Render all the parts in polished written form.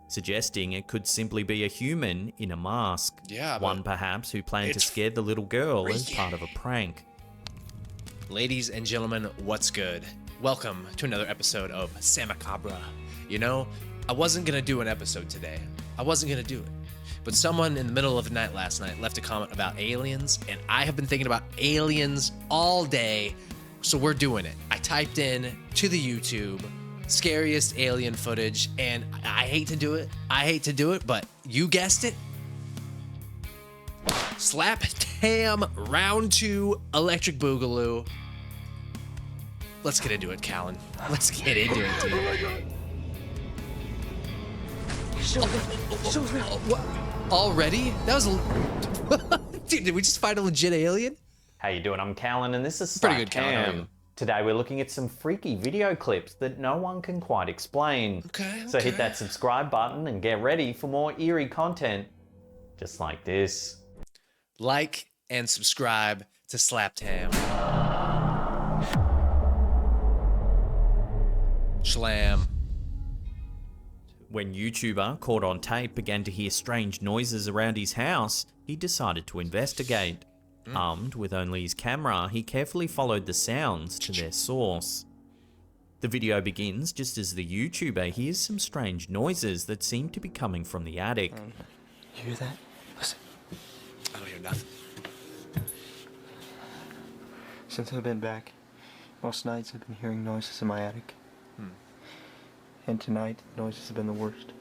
suggesting it could simply be a human in a mask. Yeah, one perhaps who planned to scare the little girl as part of a prank. Ladies and gentlemen, what's good? Welcome to another episode of Samacabra. You know, I wasn't gonna do an episode today. I wasn't gonna do it. But someone in the middle of the night last night left a comment about aliens, and I have been thinking about aliens all day, so we're doing it. I typed in to the YouTube, scariest alien footage, and I hate to do it, but you guessed it. Slap Tam Round 2 Electric Boogaloo. Let's get into it, Callan. Let's get into it, dude. What? Already? That was dude, did we just find a legit alien? How you doing? I'm Callan, and this is Pretty good, Callan. How are you? Today we're looking at some freaky video clips that no one can quite explain. Okay. So hit that subscribe button and get ready for more eerie content just like this. Like and subscribe to Slap Tam. Schlam. When YouTuber caught on tape began to hear strange noises around his house, he decided to investigate. Armed with only his camera, he carefully followed the sounds to their source. The video begins just as the YouTuber hears some strange noises that seem to be coming from the attic. You hear that? Listen. I don't hear nothing. Since I've been back, most nights I've been hearing noises in my attic. And tonight, the noises have been the worst.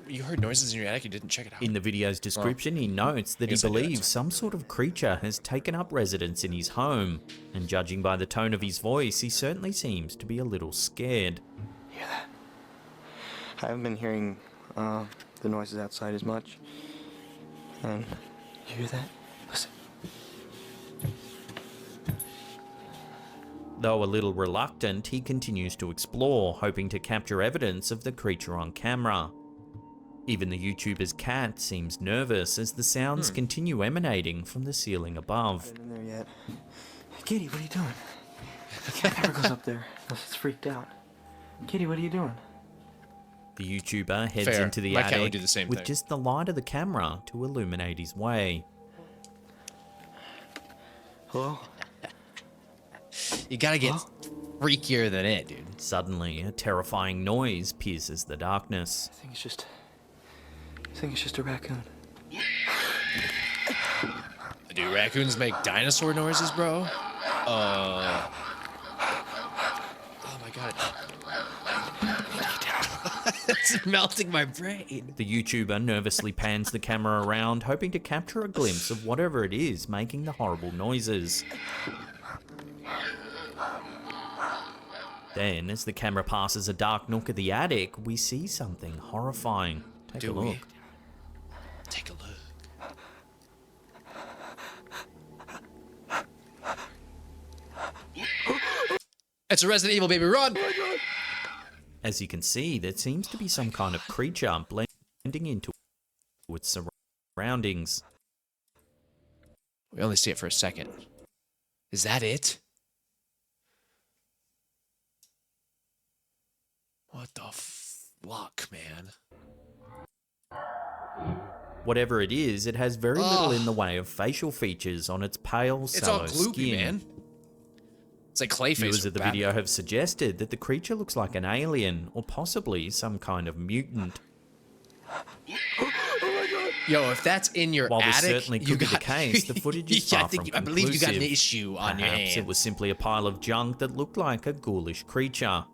You heard noises in your attic, you didn't check it out. In the video's description, he notes that he Yes, I did. believes some sort of creature has taken up residence in his home, and judging by the tone of his voice, he certainly seems to be a little scared. Hear that? I haven't been hearing the noises outside as much. And you hear that? Listen. Though a little reluctant, he continues to explore, hoping to capture evidence of the creature on camera. Even the YouTuber's cat seems nervous as the sounds continue emanating from the ceiling above. I haven't been there yet. Hey, Kitty, what are you doing? The cat never goes up there unless it's freaked out. Kitty, what are you doing? The YouTuber heads Fair. into the My cat would attic do the same with thing. just the light of the camera to illuminate his way. Hello? You gotta get freakier than it, dude. Suddenly, a terrifying noise pierces the darkness. I think it's just a raccoon. Do raccoons make dinosaur noises, bro? Oh my god. It's melting my brain. The YouTuber nervously pans the camera around, hoping to capture a glimpse of whatever it is making the horrible noises. Then, as the camera passes a dark nook of the attic, we see something horrifying. Take a look. Take a look. It's a Resident Evil, baby, run! As you can see, there seems to be some kind of creature blending into its surroundings. We only see it for a second. Is that it? What the fuck, man? Whatever it is, it has very little in the way of facial features on its pale, It's sallow all gloopy, skin. man. It's like Clayface. Viewers with of the Batman. video have suggested that the creature looks like an alien, or possibly some kind of mutant. Yo, if that's in your While this attic, certainly could be the case, the footage is Yeah, far from I believe you got an conclusive. issue on your Perhaps hand. it was simply a pile of junk that looked like a ghoulish creature.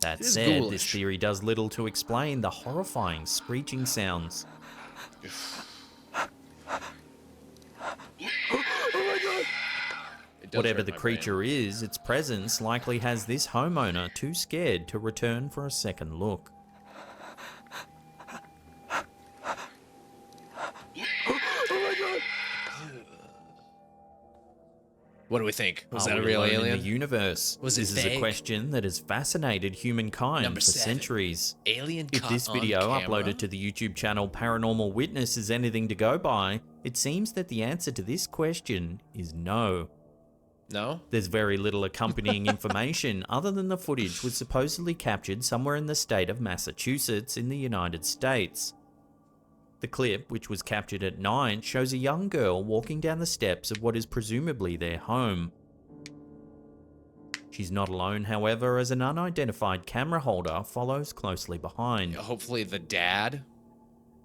That It is said, this ghoulish. theory does little to explain the horrifying screeching sounds. It does Whatever hurt the my creature is, its presence likely has this homeowner too scared to return for a second look. What do we think? Was Are that a we real alone alien? in the universe? Was it This is a fake? question that has fascinated humankind Number for 7. centuries. Alien If caught this on video camera? uploaded to the YouTube channel Paranormal Witness is anything to go by, it seems that the answer to this question is no. No? There's very little accompanying information other than the footage was supposedly captured somewhere in the state of Massachusetts in the United States. The clip, which was captured at night, shows a young girl walking down the steps of what is presumably their home. She's not alone, however, as an unidentified camera holder follows closely behind. Hopefully the dad,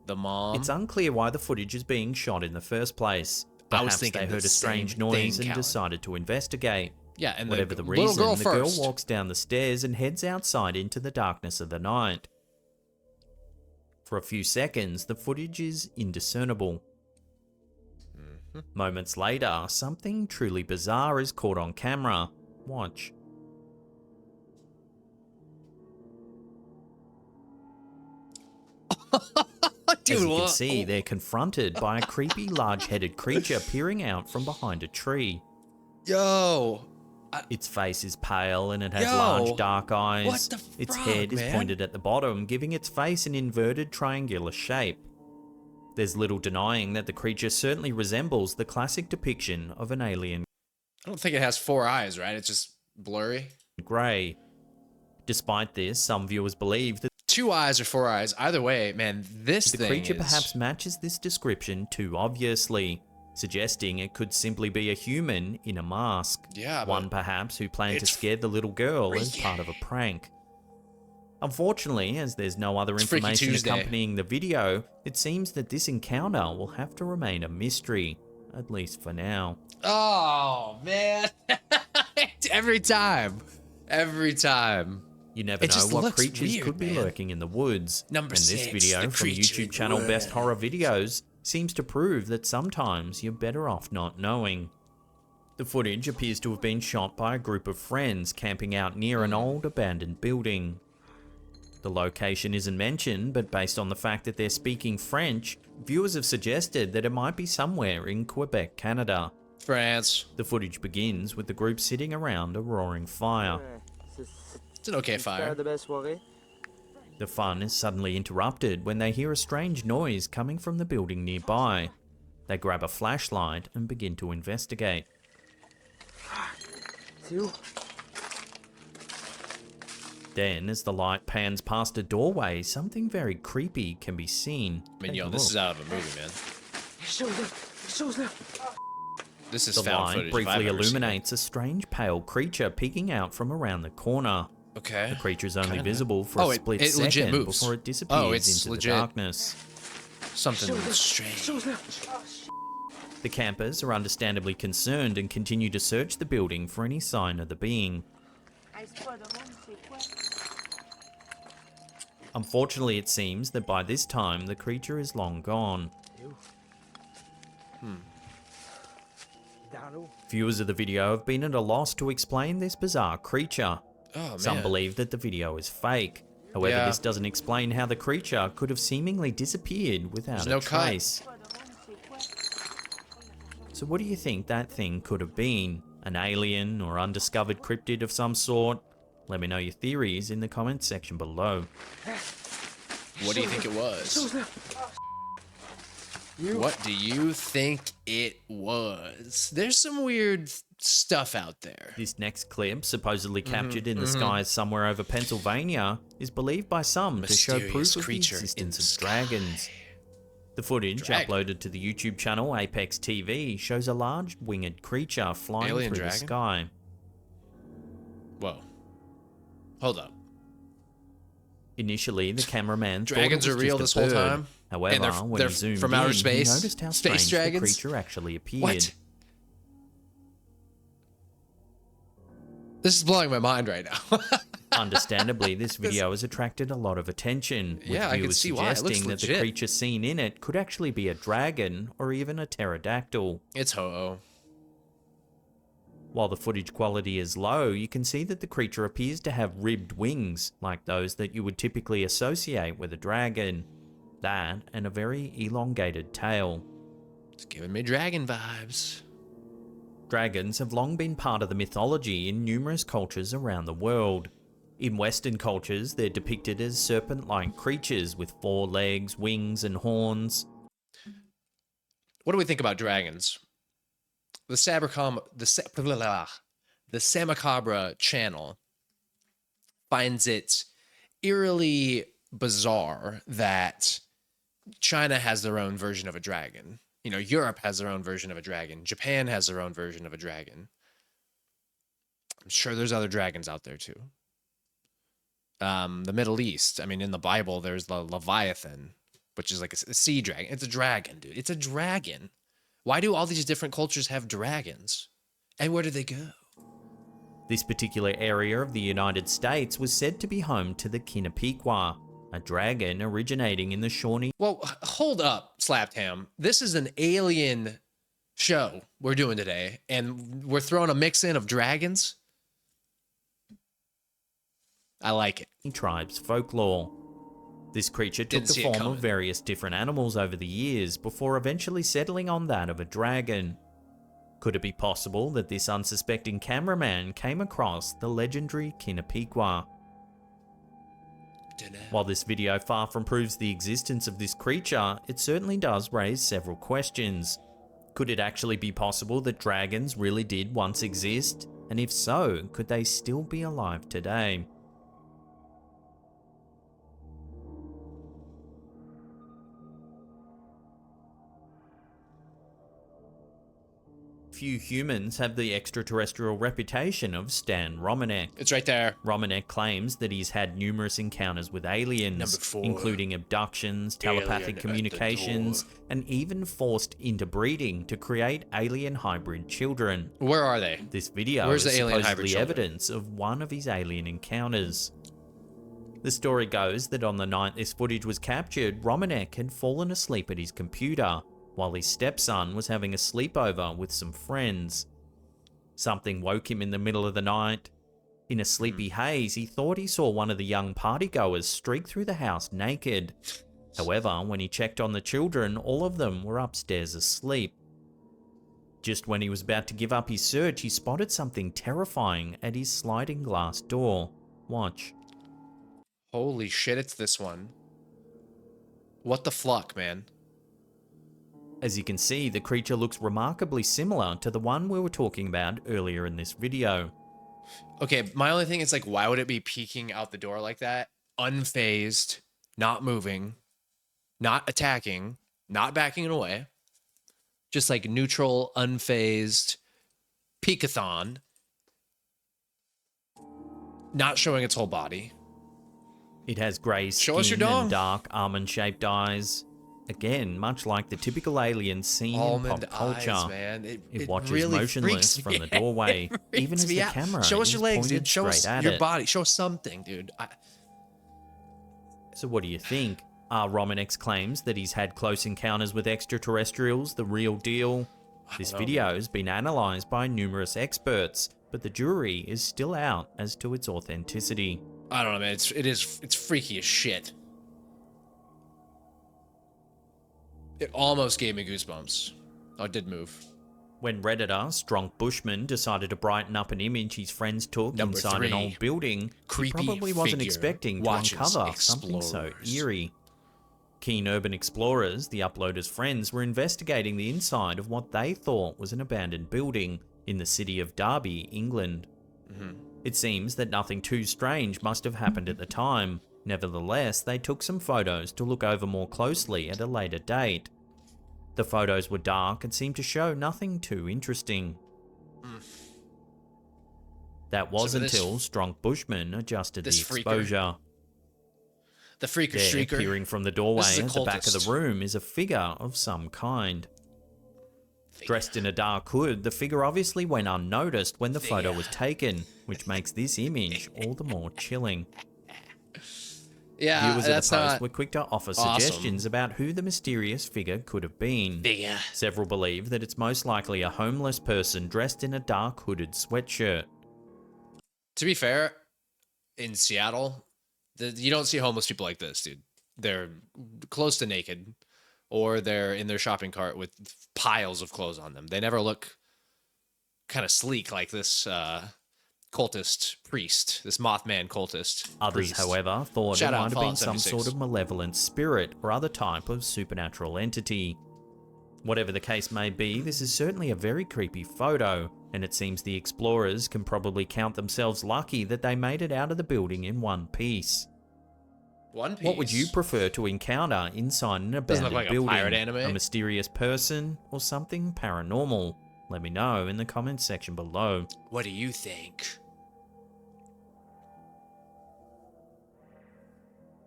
the mom. It's unclear why the footage is being shot in the first place. I was Perhaps thinking they the heard a strange same noise thing, and Callan. decided to investigate. Yeah, and Whatever the little reason, girl the first. girl walks down the stairs and heads outside into the darkness of the night. For a few seconds, the footage is indiscernible. Moments later, something truly bizarre is caught on camera. Watch. Dude, As you can what? see, they're confronted by a creepy large-headed creature peering out from behind a tree. Yo. Its face is pale and it has Yo, large dark eyes. what the Its frog, head is man? pointed at the bottom, giving its face an inverted triangular shape. There's little denying that the creature certainly resembles the classic depiction of an alien I don't think it has 4 eyes, right? It's just blurry. grey. Despite this, some viewers believe that 2 eyes or 4 eyes. Either way, man, this the thing creature is... perhaps matches this description too obviously, suggesting it could simply be a human in a mask. Yeah, but One perhaps who planned to it's scare the little girl as freaky. part of a prank. Unfortunately, as there's no other It's Freaky information Tuesday. accompanying the video, it seems that this encounter will have to remain a mystery, at least for now. Oh, man. Every time. Every time. You never It know just what looks creatures weird, could be man. lurking in the woods. Number and this 6, video the from creature YouTube channel in the Best Horror Videos seems to prove that sometimes you're better off not knowing. The footage appears to have been shot by a group of friends camping out near an old abandoned building. The location isn't mentioned, but based on the fact that they're speaking French, viewers have suggested that it might be somewhere in Quebec, Canada. France. The footage begins with the group sitting around a roaring fire. It's an okay fire. The fun is suddenly interrupted when they hear a strange noise coming from the building nearby. They grab a flashlight and begin to investigate. Then, as the light pans past a doorway, something very creepy can be seen. I mean, Take yo, a this look. is out of a movie, man. This is The found light footage. if briefly I've ever seen it. illuminates a strange pale creature peeking out from around the corner. Okay. The creature is only Kinda. visible for Oh, a it- split it legit second moves. before it disappears Oh, it's into legit. the darkness. Something strange. The campers are understandably concerned and continue to search the building for any sign of the being. Unfortunately, it seems that by this time the creature is long gone. Viewers of the video have been at a loss to explain this bizarre creature. Oh, man. Some believe that the video is fake. However, Yeah. this doesn't explain how the creature could have seemingly disappeared without There's a no cut. trace. So what do you think that thing could have been? An alien or undiscovered cryptid of some sort? Let me know your theories in the comments section below. What do you think it was? What do you think it was? There's some weird stuff out there. This next clip, supposedly Mm-hmm, captured in the skies somewhere over Pennsylvania, is believed by some to show Mysterious proof of the creature in existence the of sky. dragons. The footage, Dragon. uploaded to the YouTube channel Apex TV, shows a large winged creature flying Alien through dragon? the sky. Whoa. Hold up. Initially, the cameraman Dragons thought it are was real just this a whole bird. time? However, And when they're he zoomed from outer in, space? he noticed how Space strange dragons? the creature actually appeared. What? This is blowing my mind right now. Understandably, this video has attracted a lot of attention, with Yeah, I can viewers see why. It looks suggesting that the legit. creature seen in it could actually be a dragon or even a pterodactyl. It's ho-oh. While the footage quality is low, you can see that the creature appears to have ribbed wings, like those that you would typically associate with a dragon. That, and a very elongated tail. It's giving me dragon vibes. Dragons have long been part of the mythology in numerous cultures around the world. In Western cultures, they're depicted as serpent-like creatures with 4 legs, wings, and horns. What do we think about dragons? the Samacabra channel finds it eerily bizarre that China has their own version of a dragon. You know, Europe has their own version of a dragon. Japan has their own version of a dragon. I'm sure there's other dragons out there too. The Middle East, I mean, in the Bible, there's the Leviathan, which is like a sea dragon. It's a dragon, dude. It's a dragon. Why do all these different cultures have dragons? And where do they go? This particular area of the United States was said to be home to the Kinapiqua, a dragon originating in the Shawnee. Well, hold up, Slaptam. This is an alien show we're doing today, and we're throwing a mix in of dragons? I like it. Tribes folklore. This creature took Didn't the see it form coming. of various different animals over the years before eventually settling on that of a dragon. Could it be possible that this unsuspecting cameraman came across the legendary Kinapiqua? Dunno. While this video far from proves the existence of this creature, it certainly does raise several questions. Could it actually be possible that dragons really did once exist? And if so, could they still be alive today? Few humans have the extraterrestrial reputation of Stan Romanek. It's right there. Romanek claims that he's had numerous encounters with aliens, Number 4. including abductions, telepathic Alien at communications, the door. and even forced interbreeding to create alien hybrid children. Where are they? This video Where's is the alien hybrid supposedly children? evidence of one of his alien encounters. The story goes that on the night this footage was captured, Romanek had fallen asleep at his computer, while his stepson was having a sleepover with some friends. Something woke him in the middle of the night. In a sleepy haze, he thought he saw one of the young partygoers streak through the house naked. However, when he checked on the children, all of them were upstairs asleep. Just when he was about to give up his search, he spotted something terrifying at his sliding glass door. Watch. Holy shit, it's this one. What the fuck, man? As you can see, the creature looks remarkably similar to the one we were talking about earlier in this video. Okay, my only thing is like, why would it be peeking out the door like that? Unfazed, not moving, not attacking, not backing away. Just like neutral, unfazed, peekathon. Not showing its whole body. It has grey Show us your skin dong. and dark almond-shaped eyes. Again, much like the typical alien seen in pop culture. eyes, man. It watches really motionless freaks from me the doorway, out. even Freaks as me the out. camera Show us is your legs, pointed dude. Show us straight at your it. body. Show us something, dude. So what do you think? Are Romanek's claims that he's had close encounters with extraterrestrials the real deal? This know, video has been analysed by numerous experts, but the jury is still out as to its authenticity. I don't know, man. It's freaky as shit. It almost gave me goosebumps. Oh, it did move. When Redditor Strong Bushman decided to brighten up an image his friends took Number inside 3. an old building, Creepy he probably wasn't figure expecting to watches uncover something so explorers. eerie. Keen urban explorers, the uploader's friends, were investigating the inside of what they thought was an abandoned building in the city of Derby, England. It seems that nothing too strange must have happened at the time. Nevertheless, they took some photos to look over more closely at a later date. The photos were dark and seemed to show nothing too interesting. That was So this- until Strong Bushman adjusted the this freaker- exposure. The freaker There, streaker. peering from the This doorway is a at the back of the cultist. room is a figure of some kind. Dressed in a dark hood, the figure obviously went unnoticed when the photo was taken, which makes this image all the more chilling. Yeah, Viewers of the that's post not were quick to offer awesome. suggestions about who the mysterious figure could have been. figure. Several believe that it's most likely a homeless person dressed in a dark hooded sweatshirt. To be fair, in Seattle, you don't see homeless people like this, dude. They're close to naked, or they're in their shopping cart with piles of clothes on them. They never look kind of sleek like this cultist priest, this Mothman cultist. Others, priest. however, thought Shout it out might have been some 76. sort of malevolent spirit or other type of supernatural entity. Whatever the case may be, this is certainly a very creepy photo, and it seems the explorers can probably count themselves lucky that they made it out of the building in one piece. One Piece. What would you prefer to encounter inside an Doesn't abandoned look like a building? pirate anime. A mysterious person or something paranormal? Let me know in the comments section below. What do you think?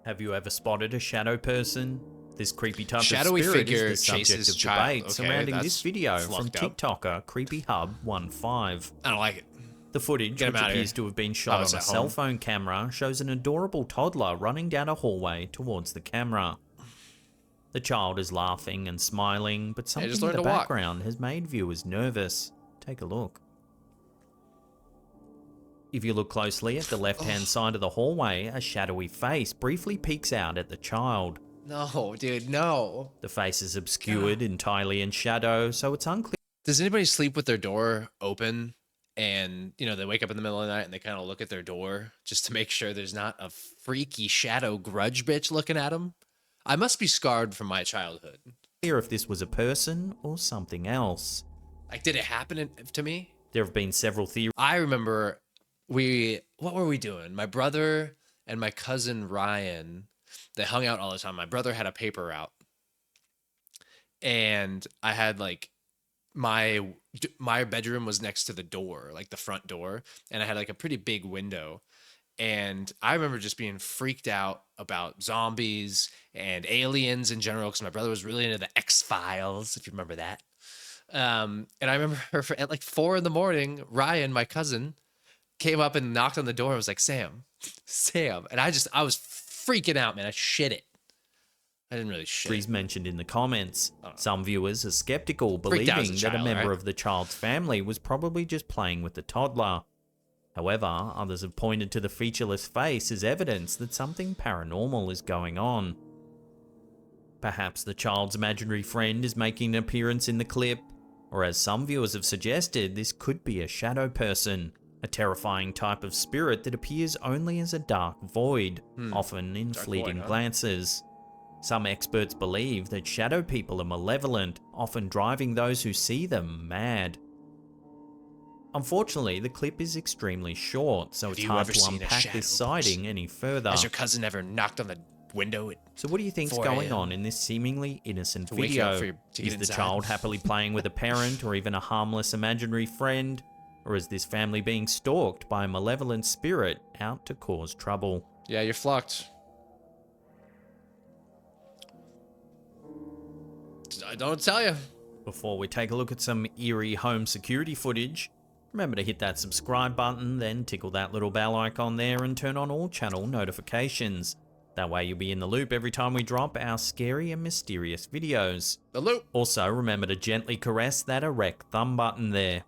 Have you ever spotted a shadow person? This creepy type Shadowy of spirit figure is the subject chases of child. debate Okay, surrounding that's this video from fluffed up. TikToker CreepyHub15. I don't like it. The footage, Get him which outta appears here. to have been shot Oh, it's on a at cell home. phone camera, shows an adorable toddler running down a hallway towards the camera. The child is laughing and smiling, but something just in learned the to walk. background has made viewers nervous. Take a look. If you look closely at the left-hand side of the hallway, a shadowy face briefly peeks out at the child. No, dude, no. The face is obscured entirely in shadow, so it's unclear Does anybody sleep with their door open and, you know, they wake up in the middle of the night and they kind of look at their door just to make sure there's not a freaky shadow grudge bitch looking at them? I must be scarred from my childhood. if this was a person or something else. Like, did it happen to me? There have been several theories I remember what were we doing? My brother and my cousin Ryan, they hung out all the time. My brother had a paper route. And I had like my bedroom was next to the door, like the front door, and I had like a pretty big window. And I remember just being freaked out about zombies and aliens in general because my brother was really into the X-Files, if you remember that. And I remember at like 4 a.m, Ryan, my cousin, came up and knocked on the door and was like, Sam. And I was freaking out, man. I shit it. I didn't really shit. mentioned in the comments. Some viewers are skeptical, Freaked out as believing a that a child, member right? of the child's family was probably just playing with the toddler. However, others have pointed to the featureless face as evidence that something paranormal is going on. Perhaps the child's imaginary friend is making an appearance in the clip, or as some viewers have suggested, this could be a shadow person, a terrifying type of spirit that appears only as a dark void, often in Dark fleeting void, huh? glances. Some experts believe that shadow people are malevolent, often driving those who see them mad. Unfortunately, the clip is extremely short, so Have it's you hard ever to seen a unpack shadow this sighting any further. Has your cousin ever knocked on the window? So what do you think's 4 going a.m. on in this seemingly innocent To wake you up video? to get Is the inside? child happily playing with a parent or even a harmless imaginary friend? Or is this family being stalked by a malevolent spirit out to cause trouble? Yeah, you're fucked. I don't tell you. Before we take a look at some eerie home security footage, remember to hit that subscribe button, then tickle that little bell icon there and turn on all channel notifications. That way you'll be in the loop every time we drop our scary and mysterious videos. The loop. Also, remember to gently caress that erect thumb button there.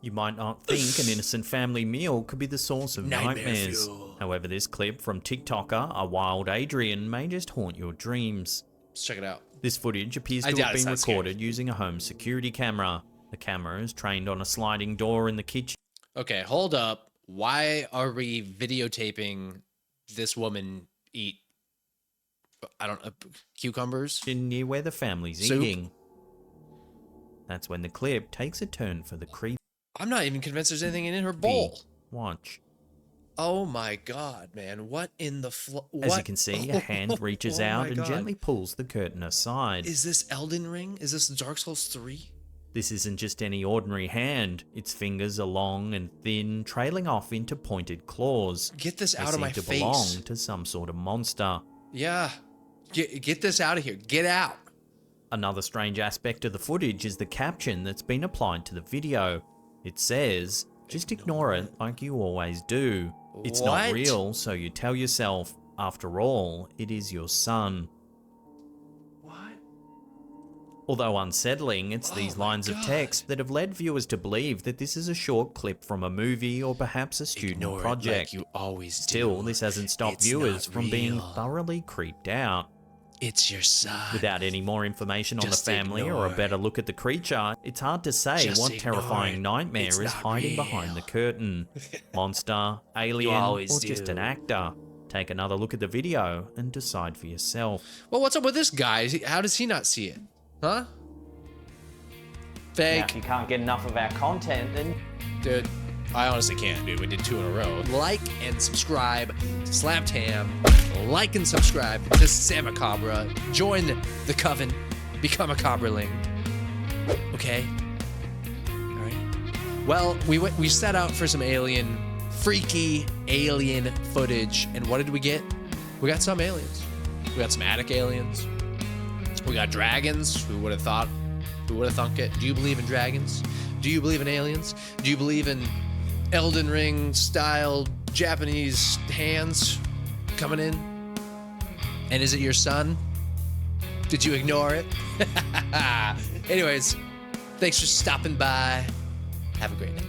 You might not think an innocent family meal could be the source of Nightmare nightmares. fuel. However, this clip from TikToker, a wild Adrian, may just haunt your dreams. Let's check it out. This footage appears I to doubt have it's been that scary. recorded using a home security camera. The camera is trained on a sliding door in the kitchen Okay, hold up. Why are we videotaping this woman eat, I don't know, cucumbers? near where the family's Soup? eating. That's when the clip takes a turn for the creepy. I'm not even convinced there's anything in her bowl. Watch. Oh my god, man. What in the As you can see, a hand reaches Oh out my and God. gently pulls the curtain aside. Is this Elden Ring? Is this Dark Souls 3? This isn't just any ordinary hand. Its fingers are long and thin, trailing off into pointed claws. Get this They out of seem my to face. belong to some sort of monster. Yeah. Get this out of here. Get out. Another strange aspect of the footage is the caption that's been applied to the video. It says, "Just ignore it like you always do. It's not What? real, so you tell yourself. After all, it is your son." What? Although unsettling, it's these my lines of God. text that have led viewers to believe that this is a short clip from a movie or perhaps a student Ignore project. it like you always Still, do. this hasn't stopped It's viewers not from being real. thoroughly creeped out. It's your son. Without any more information on the Just family or ignore a better look at the creature, it's hard to say Just what ignore terrifying it. nightmare It's is not hiding real. behind the curtain. Monster, alien, always or just do. an actor. Take another look at the video and decide for yourself. Well, what's up with this guy? How does he not see it? Huh? Now, Fake. if you can't get enough of our content, then Dude, I honestly can't, dude. We did 2 in a row. Like and subscribe to Slapped Ham. Like and subscribe to Sam Macabre. Join the coven. Become a Cobraling. Okay? Alright. Well, we set out for some freaky alien footage. And what did we get? We got some aliens. We got some attic aliens. We got dragons. Who would have thought? Who would have thunk it? Do you believe in dragons? Do you believe in aliens? Do you believe in Elden Ring style Japanese hands coming in? And is it your son? Did you ignore it? Anyways, thanks for stopping by. Have a great night.